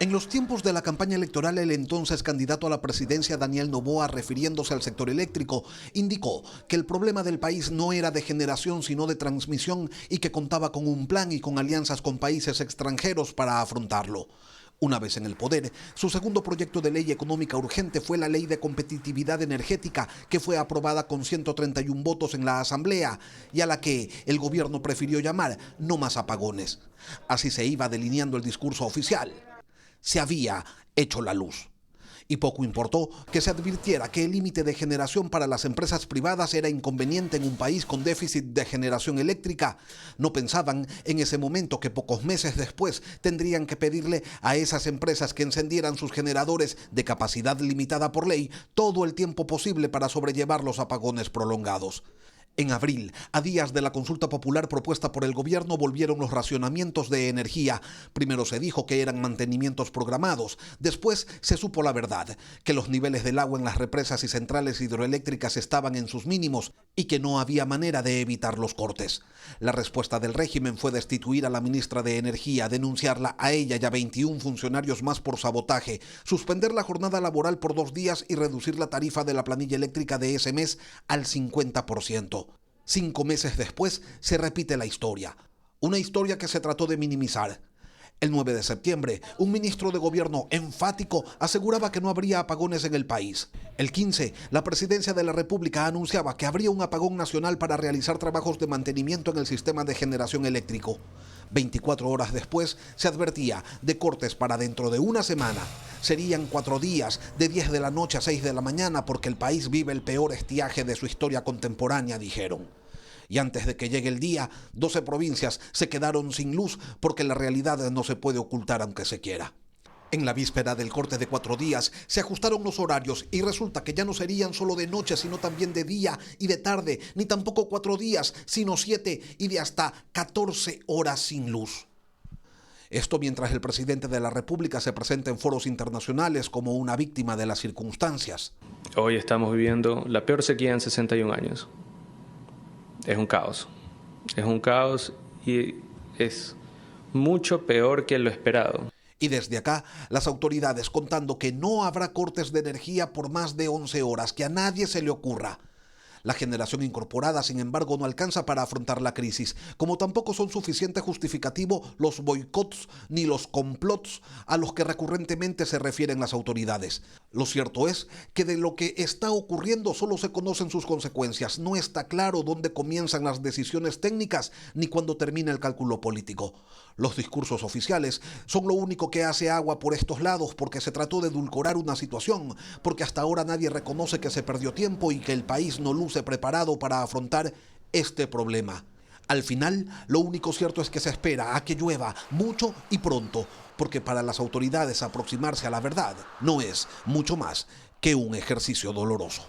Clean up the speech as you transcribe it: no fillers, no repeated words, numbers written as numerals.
En los tiempos de la campaña electoral, el entonces candidato a la presidencia, Daniel Noboa, refiriéndose al sector eléctrico, indicó que el problema del país no era de generación, sino de transmisión y que contaba con un plan y con alianzas con países extranjeros para afrontarlo. Una vez en el poder, su segundo proyecto de ley económica urgente fue la Ley de Competitividad Energética, que fue aprobada con 131 votos en la Asamblea y a la que el gobierno prefirió llamar "no más apagones". Así se iba delineando el discurso oficial. Se había hecho la luz. Y poco importó que se advirtiera que el límite de generación para las empresas privadas era inconveniente en un país con déficit de generación eléctrica. No pensaban en ese momento que pocos meses después tendrían que pedirle a esas empresas que encendieran sus generadores de capacidad limitada por ley todo el tiempo posible para sobrellevar los apagones prolongados. En abril, a días de la consulta popular propuesta por el gobierno, volvieron los racionamientos de energía. Primero se dijo que eran mantenimientos programados. Después se supo la verdad, que los niveles del agua en las represas y centrales hidroeléctricas estaban en sus mínimos y que no había manera de evitar los cortes. La respuesta del régimen fue destituir a la ministra de Energía, denunciarla a ella y a 21 funcionarios más por sabotaje, suspender la jornada laboral por 2 días y reducir la tarifa de la planilla eléctrica de ese mes al 50%. 5 meses después se repite la historia, una historia que se trató de minimizar. El 9 de septiembre, un ministro de gobierno enfático aseguraba que no habría apagones en el país. El 15, la presidencia de la República anunciaba que habría un apagón nacional para realizar trabajos de mantenimiento en el sistema de generación eléctrico. 24 horas después se advertía de cortes para dentro de una semana. Serían 4 días, de 10 de la noche a 6 de la mañana, porque el país vive el peor estiaje de su historia contemporánea, dijeron. Y antes de que llegue el día, 12 provincias se quedaron sin luz porque la realidad no se puede ocultar aunque se quiera. En la víspera del corte de 4 días se ajustaron los horarios y resulta que ya no serían solo de noche, sino también de día y de tarde, ni tampoco 4 días, sino 7 y de hasta 14 horas sin luz. Esto mientras el presidente de la República se presenta en foros internacionales como una víctima de las circunstancias. Hoy estamos viviendo la peor sequía en 61 años. Es un caos y es mucho peor que lo esperado. Y desde acá, las autoridades contando que no habrá cortes de energía por más de 11 horas, que a nadie se le ocurra. La generación incorporada, sin embargo, no alcanza para afrontar la crisis, como tampoco son suficiente justificativo los boicots ni los complots a los que recurrentemente se refieren las autoridades. Lo cierto es que de lo que está ocurriendo solo se conocen sus consecuencias. No está claro dónde comienzan las decisiones técnicas ni cuándo termina el cálculo político. Los discursos oficiales son lo único que hace agua por estos lados, porque se trató de edulcorar una situación, porque hasta ahora nadie reconoce que se perdió tiempo y que el país no luce preparado para afrontar este problema. Al final, lo único cierto es que se espera a que llueva mucho y pronto, porque para las autoridades aproximarse a la verdad no es mucho más que un ejercicio doloroso.